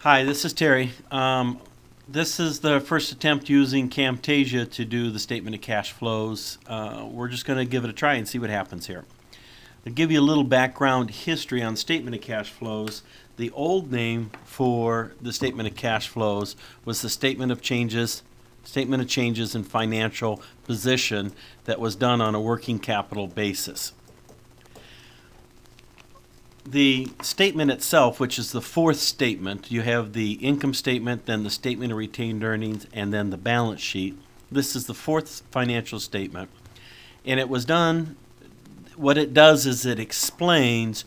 Hi, this is Terry. This is the first attempt using Camtasia to do the statement of cash flows. We're just going to give it a try and see what happens here. I'll give you a little background history on statement of cash flows. The old name for the statement of cash flows was the statement of changes in financial position that was done on a working capital basis. The statement itself, which is the fourth statement, you have the income statement, then the statement of retained earnings, and then the balance sheet. This is the fourth financial statement. And it was done, what it does is it explains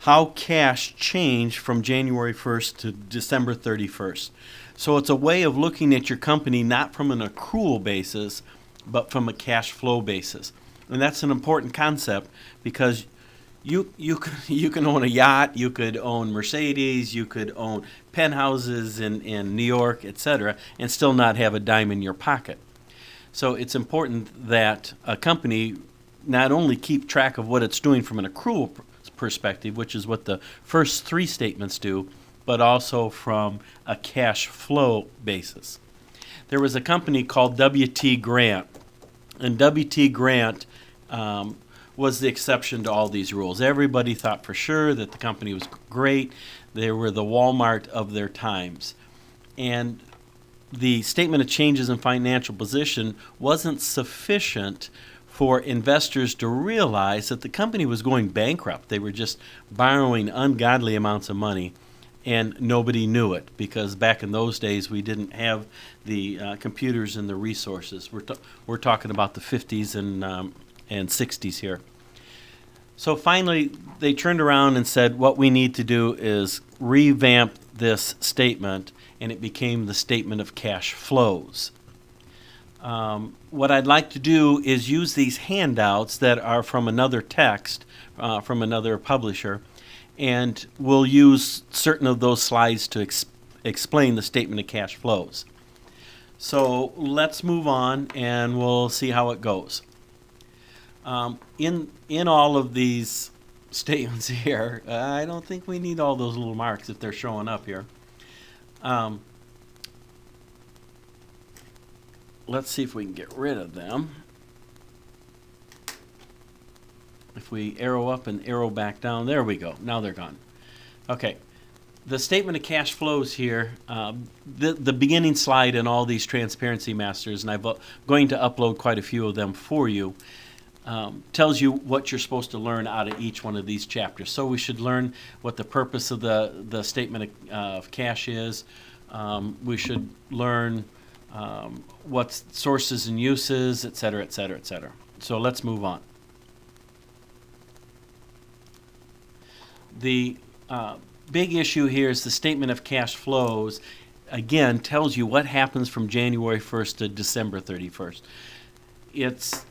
how cash changed from January 1st to December 31st. So it's a way of looking at your company not from an accrual basis, but from a cash flow basis. And that's an important concept because you can own a yacht, you could own Mercedes, you could own penthouses in New York, etc., and still not have a dime in your pocket. So it's important that a company not only keep track of what it's doing from an accrual perspective, which is what the first three statements do, but also from a cash flow basis. There was a company called W.T. Grant, and W.T. Grant was the exception to all these rules. Everybody thought for sure that the company was great. They were the Walmart of their times. And the statement of changes in financial position wasn't sufficient for investors to realize that the company was going bankrupt. They were just borrowing ungodly amounts of money, and nobody knew it because back in those days we didn't have the computers and the resources. We're talking about the 50s and 60s here. So finally, they turned around and said, what we need to do is revamp this statement, and it became the statement of cash flows. What I'd like to do is use these handouts that are from another text, from another publisher, and we'll use certain of those slides to explain the statement of cash flows. So let's move on, and we'll see how it goes. In all of these statements here, I don't think we need all those little marks if they're showing up here. Let's see if we can get rid of them. If we arrow up and arrow back down, there we go. Now they're gone. Okay. The statement of cash flows here, the beginning slide in all these Transparency Masters, and I'm going to upload quite a few of them for you, tells you what you're supposed to learn out of each one of these chapters. So we should learn what the purpose of the statement of cash is. We should learn what sources and uses, et cetera, et cetera, et cetera. So let's move on. The big issue here is the statement of cash flows, again, tells you what happens from January 1st to December 31st. It's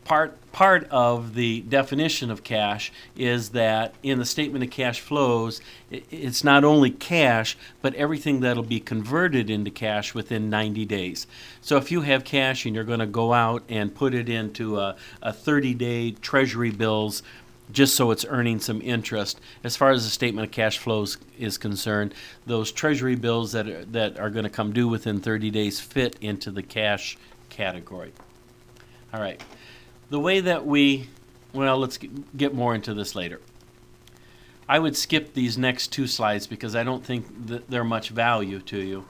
part of the definition of cash is that in the statement of cash flows, it's not only cash, but everything that'll be converted into cash within 90 days. So if you have cash and you're going to go out and put it into a 30-day treasury bills, just so it's earning some interest. As far as the statement of cash flows is concerned, those treasury bills that are going to come due within 30 days fit into the cash category. All right. The way that let's get more into this later. I would skip these next two slides because I don't think that they're much value to you.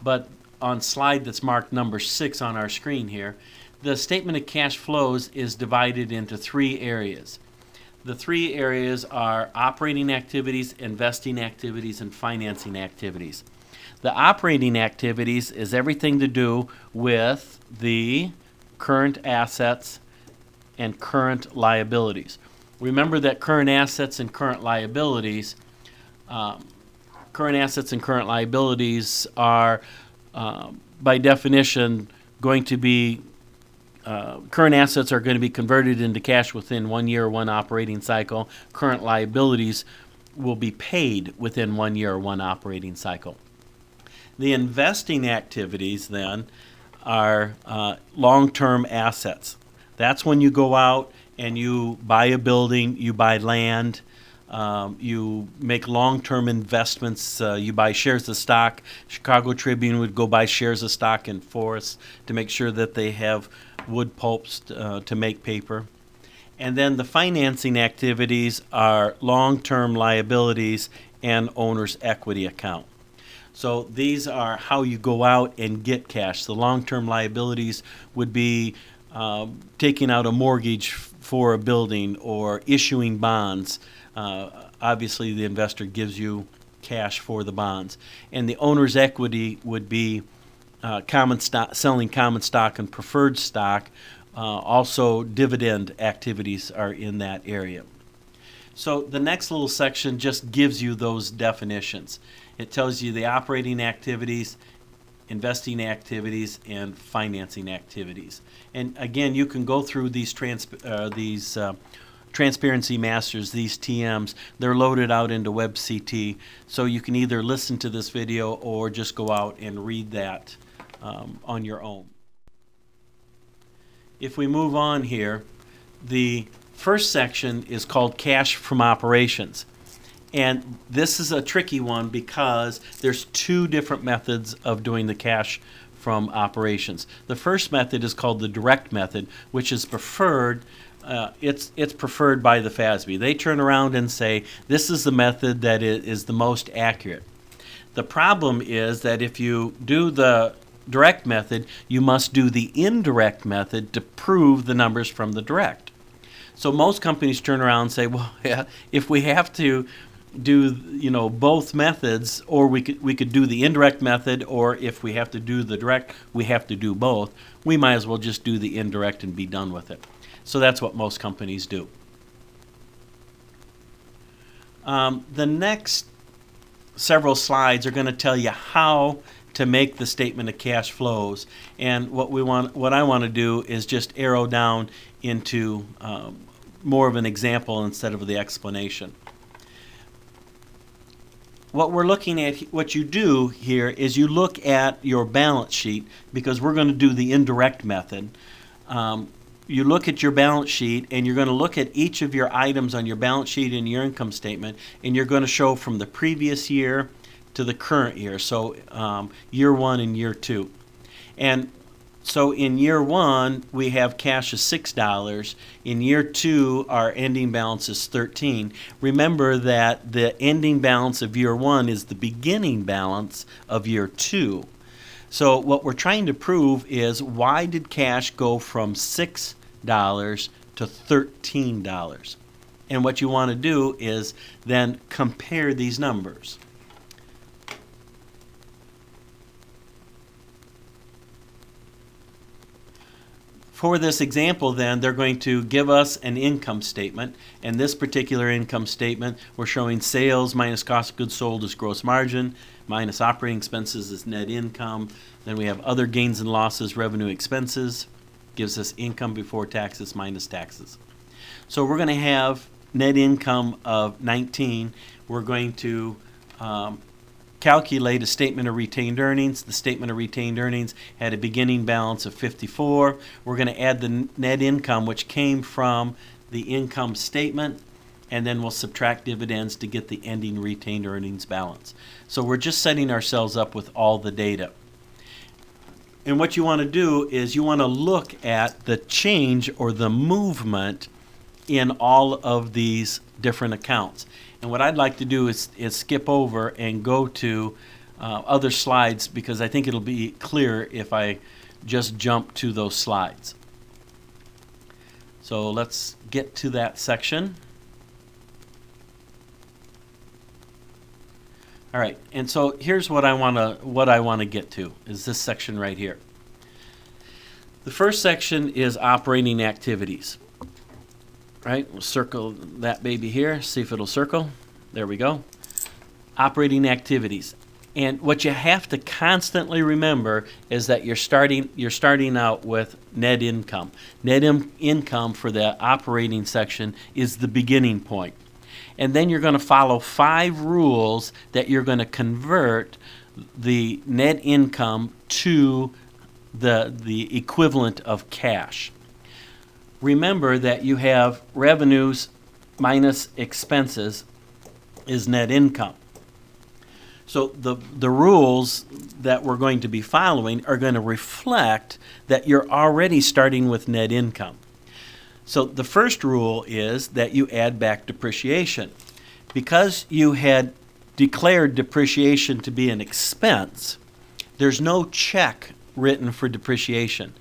But on slide that's marked number 6 on our screen here, the statement of cash flows is divided into 3 areas. The 3 areas are operating activities, investing activities, and financing activities. The operating activities is everything to do with the current assets and current liabilities. Remember that current assets and current liabilities are, by definition, going to be current assets are going to be converted into cash within 1 year, 1 operating cycle. Current liabilities will be paid within 1 year, 1 operating cycle. The investing activities then are long-term assets. That's when you go out and you buy a building, you buy land, You make long-term investments. You buy shares of stock. Chicago Tribune would go buy shares of stock in forests to make sure that they have wood pulps to make paper. And then the financing activities are long-term liabilities and owner's equity account. So these are how you go out and get cash. The long-term liabilities would be taking out a mortgage for a building or issuing bonds. Obviously, the investor gives you cash for the bonds. And the owner's equity would be common stock, selling common stock and preferred stock. Also, dividend activities are in that area. So the next little section just gives you those definitions. It tells you the operating activities, investing activities, and financing activities. And again, you can go through these Transparency Masters, these TMs. They're loaded out into WebCT, so you can either listen to this video or just go out and read that on your own. If we move on here, the first section is called Cash from Operations. And this is a tricky one because there's two different methods of doing the cash from operations. The first method is called the direct method, which is preferred. It's preferred by the FASB. They turn around and say, this is the method that is the most accurate. The problem is that if you do the direct method, you must do the indirect method to prove the numbers from the direct. So most companies turn around and say, well, yeah, if we have to do both methods, or we could do the indirect method, or if we have to do the direct, we have to do both. We might as well just do the indirect and be done with it. So that's what most companies do. The next several slides are going to tell you how to make the statement of cash flows, and what I want to do is just arrow down into more of an example instead of the explanation. What we're looking at, what you do here is you look at your balance sheet, because we're going to do the indirect method. You look at your balance sheet, and you're going to look at each of your items on your balance sheet and your income statement, and you're going to show from the previous year to the current year, so year one and year two. And so in year one, we have cash of $6. In year two, our ending balance is $13. Remember that the ending balance of year one is the beginning balance of year two. So what we're trying to prove is, why did cash go from $6 to $13? And what you want to do is then compare these numbers. For this example, then, they're going to give us an income statement. And this particular income statement, we're showing sales minus cost of goods sold is gross margin, minus operating expenses is net income. Then we have other gains and losses, revenue expenses, gives us income before taxes minus taxes. So we're going to have net income of 19. We're going to calculate a statement of retained earnings. The statement of retained earnings had a beginning balance of 54. We're going to add the net income, which came from the income statement, and then we'll subtract dividends to get the ending retained earnings balance. So we're just setting ourselves up with all the data. And what you want to do is you want to look at the change or the movement in all of these different accounts. And what I'd like to do is skip over and go to other slides, because I think it'll be clear if I just jump to those slides. So let's get to that section. All right, and so here's what I want to get to, is this section right here. The first section is operating activities. Right, we'll circle that baby here, see if it'll circle. There we go. Operating activities. And what you have to constantly remember is that you're starting out with net income. Net income for the operating section is the beginning point. And then you're going to follow 5 rules that you're going to convert the net income to the equivalent of cash. Remember that you have revenues minus expenses, is net income. So the rules that we're going to be following are going to reflect that you're already starting with net income. So the first rule is that you add back depreciation. Because you had declared depreciation to be an expense, there's no check written for depreciation.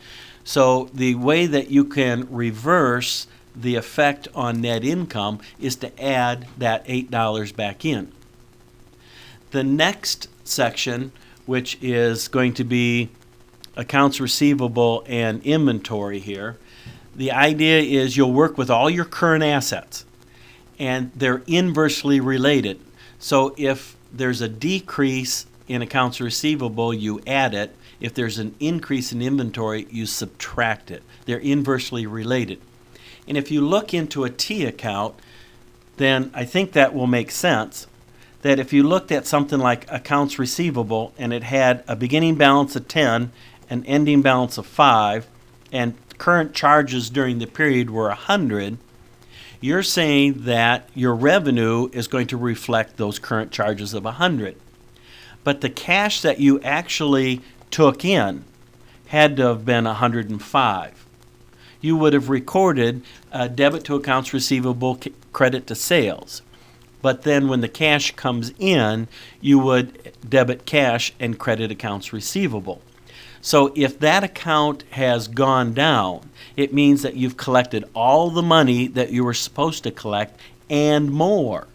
So the way that you can reverse the effect on net income is to add that $8 back in. The next section, which is going to be accounts receivable and inventory here, the idea is you'll work with all your current assets, and they're inversely related. So if there's a decrease in accounts receivable, you add it. If there's an increase in inventory, you subtract it. They're inversely related. And if you look into a T account, then I think that will make sense. That if you looked at something like accounts receivable and it had a beginning balance of 10, an ending balance of 5, and current charges during the period were 100, you're saying that your revenue is going to reflect those current charges of 100. But the cash that you actually took in had to have been 105. You would have recorded a debit to accounts receivable, credit to sales. But then when the cash comes in, you would debit cash and credit accounts receivable. So if that account has gone down, it means that you've collected all the money that you were supposed to collect and more.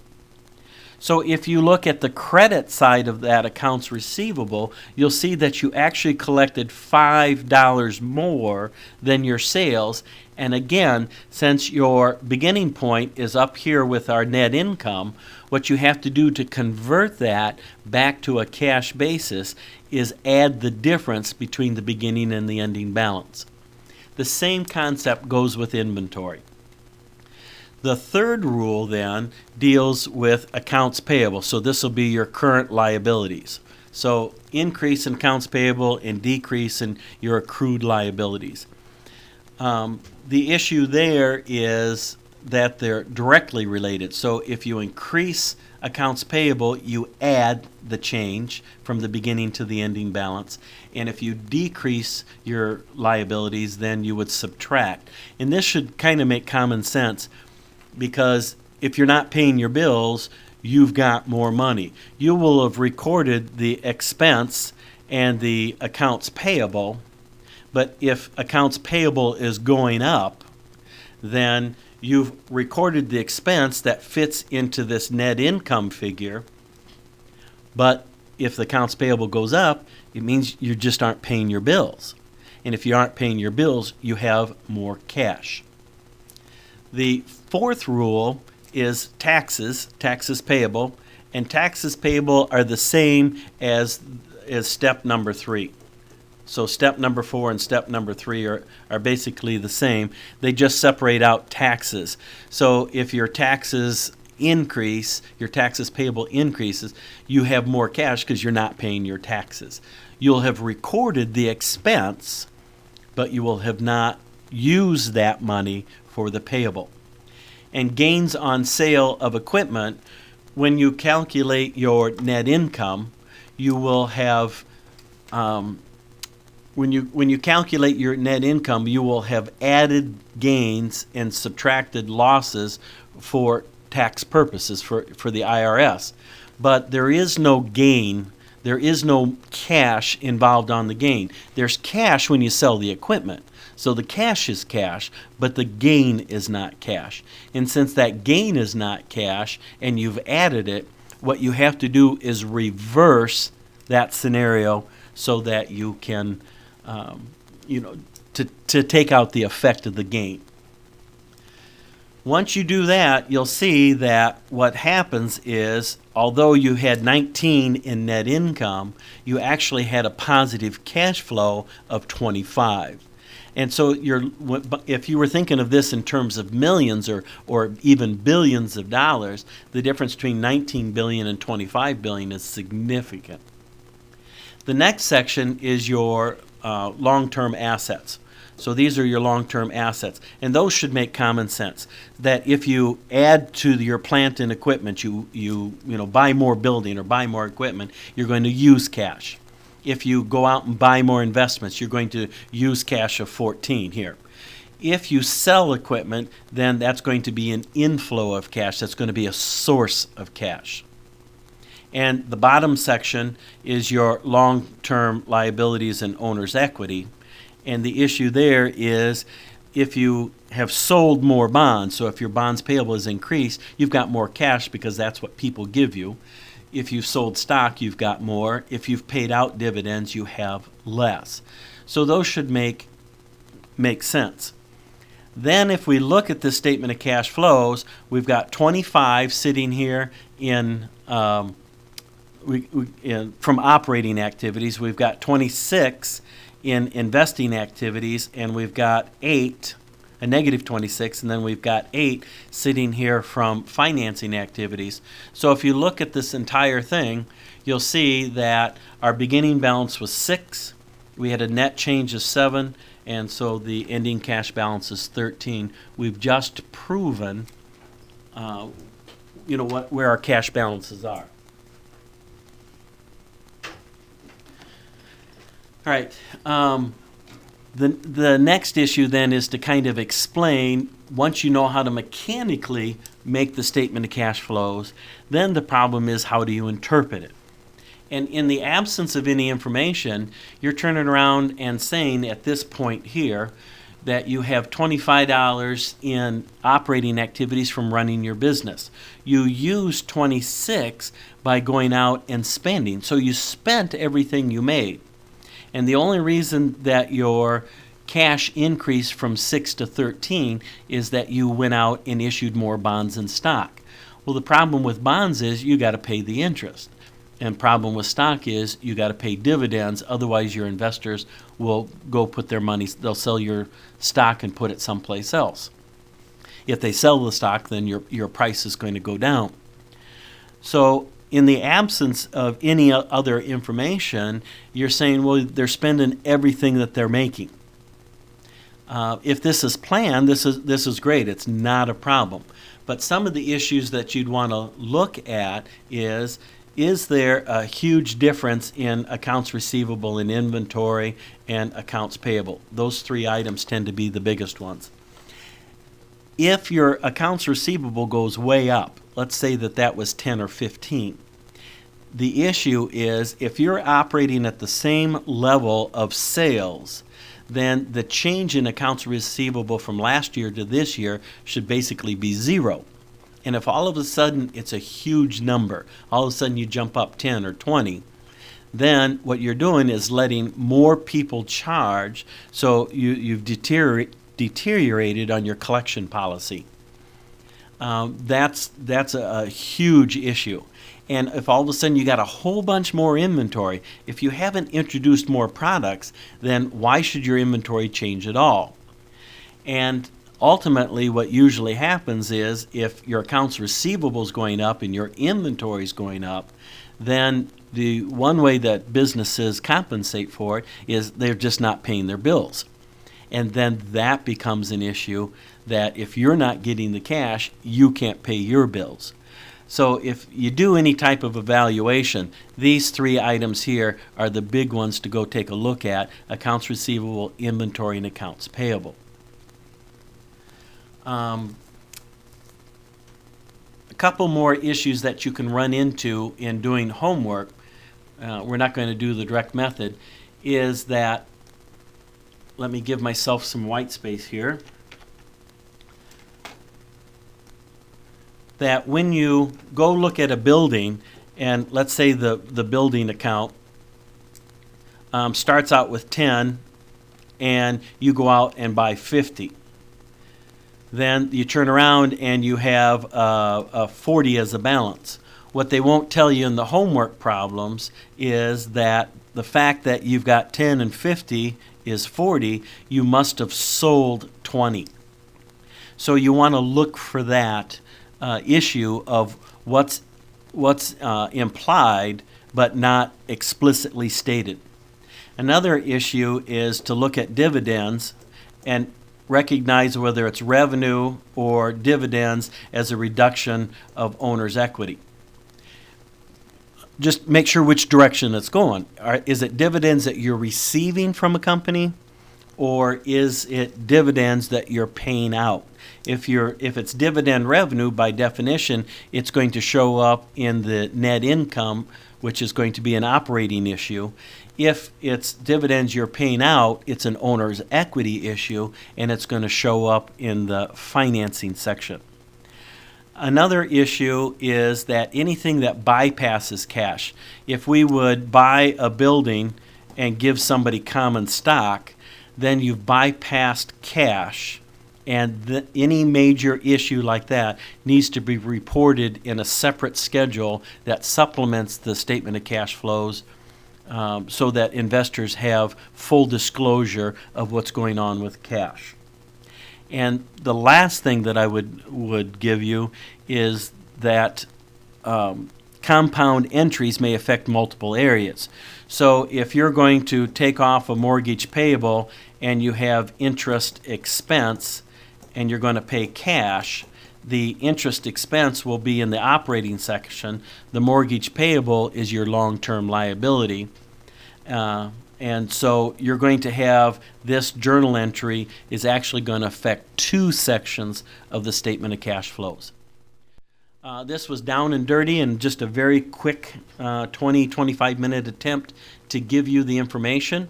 So if you look at the credit side of that accounts receivable, you'll see that you actually collected $5 more than your sales. And again, since your beginning point is up here with our net income, what you have to do to convert that back to a cash basis is add the difference between the beginning and the ending balance. The same concept goes with inventory. The third rule then deals with accounts payable. So this will be your current liabilities. So increase in accounts payable and decrease in your accrued liabilities. The issue there is that they're directly related. So if you increase accounts payable, you add the change from the beginning to the ending balance. And if you decrease your liabilities, then you would subtract. And this should kind of make common sense, because if you're not paying your bills, you've got more money. You will have recorded the expense and the accounts payable, but if accounts payable is going up, then you've recorded the expense that fits into this net income figure. But if the accounts payable goes up, it means you just aren't paying your bills. And if you aren't paying your bills, you have more cash. The fourth rule is taxes payable, and taxes payable are the same as step number 3. So step number 4 and step number 3 are basically the same. They just separate out taxes. So if your taxes increase, your taxes payable increases, you have more cash because you're not paying your taxes. You'll have recorded the expense, but you will have not used that money for the payable. And gains on sale of equipment, when you calculate your net income, you will have when you calculate your net income, you will have added gains and subtracted losses for tax purposes for the IRS. But there is no gain, there is no cash involved on the gain. There's cash when you sell the equipment. So the cash is cash, but the gain is not cash. And since that gain is not cash and you've added it, what you have to do is reverse that scenario so that you can to take out the effect of the gain. Once you do that, you'll see that what happens is, although you had 19 in net income, you actually had a positive cash flow of 25. And so if you were thinking of this in terms of millions or even billions of dollars, the difference between 19 billion and 25 billion is significant. The next section is your long-term assets. So these are your long-term assets, and those should make common sense. That if you add to your plant and equipment, you buy more building or buy more equipment, you're going to use cash. If you go out and buy more investments, you're going to use cash of 14 here. If you sell equipment, then that's going to be an inflow of cash. That's going to be a source of cash. And the bottom section is your long-term liabilities and owner's equity. And the issue there is if you have sold more bonds, so if your bonds payable is increased, you've got more cash because that's what people give you. If you've sold stock, you've got more. If you've paid out dividends, you have less. So those should make sense. Then if we look at this statement of cash flows, we've got 25 sitting here in from operating activities. We've got 26 in investing activities, and we've got 8, a negative 26, and then we've got 8 sitting here from financing activities. So if you look at this entire thing, you'll see that our beginning balance was 6. We had a net change of 7, and so the ending cash balance is 13. We've just proven, where our cash balances are. All right. The next issue then is to kind of explain, once you know how to mechanically make the statement of cash flows, then the problem is how do you interpret it? And in the absence of any information, you're turning around and saying at this point here that you have $25 in operating activities from running your business. You use 26 by going out and spending. So you spent everything you made. And the only reason that your cash increased from 6 to 13 is that you went out and issued more bonds and stock. Well, the problem with bonds is you got to pay the interest. And problem with stock is you got to pay dividends, otherwise your investors will go put their money, they'll sell your stock and put it someplace else. If they sell the stock, then your price is going to go down. So in the absence of any other information, you're saying, well, they're spending everything that they're making. If this is planned, this is great. It's not a problem. But some of the issues that you'd want to look at is there a huge difference in accounts receivable and inventory and accounts payable? Those 3 items tend to be the biggest ones. If your accounts receivable goes way up, let's say that was 10 or 15, the issue is if you're operating at the same level of sales, then the change in accounts receivable from last year to this year should basically be 0. And if all of a sudden it's a huge number, all of a sudden you jump up 10 or 20, then what you're doing is letting more people charge, so you've deteriorated on your collection policy. That's a huge issue. And if all of a sudden you got a whole bunch more inventory, if you haven't introduced more products, then why should your inventory change at all? And ultimately, what usually happens is if your accounts receivable is going up and your inventory is going up, then the one way that businesses compensate for it is they're just not paying their bills. And then that becomes an issue that if you're not getting the cash, you can't pay your bills. So if you do any type of evaluation, these 3 items here are the big ones to go take a look at: accounts receivable, inventory, and accounts payable. A couple more issues that you can run into in doing homework, we're not going to do the direct method, is that, let me give myself some white space here, that when you go look at a building, and let's say the building account starts out with 10 and you go out and buy 50. Then you turn around and you have a 40 as a balance. What they won't tell you in the homework problems is that the fact that you've got 10 and 50 is 40, you must have sold 20. So you want to look for that issue of what's implied but not explicitly stated. Another issue is to look at dividends and recognize whether it's revenue or dividends as a reduction of owner's equity. Just make sure which direction it's going. Is it dividends that you're receiving from a company, or is it dividends that you're paying out? If it's dividend revenue, by definition, it's going to show up in the net income, which is going to be an operating issue. If it's dividends you're paying out, it's an owner's equity issue, and it's going to show up in the financing section. Another issue is that anything that bypasses cash. If we would buy a building and give somebody common stock, then you've bypassed cash, and any major issue like that needs to be reported in a separate schedule that supplements the statement of cash flows, so that investors have full disclosure of what's going on with cash. And the last thing that I would give you is that compound entries may affect multiple areas. So if you're going to take off a mortgage payable and you have interest expense and you're going to pay cash, the interest expense will be in the operating section. The mortgage payable is your long-term liability. And so you're going to have this journal entry is actually going to affect two sections of the statement of cash flows. This was down and dirty and just a very quick 20-25 minute attempt to give you the information.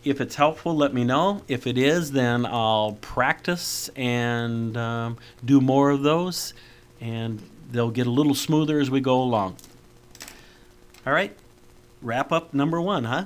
If it's helpful, let me know. If it is, then I'll practice and do more of those, and they'll get a little smoother as we go along. All right, wrap up number 1, huh?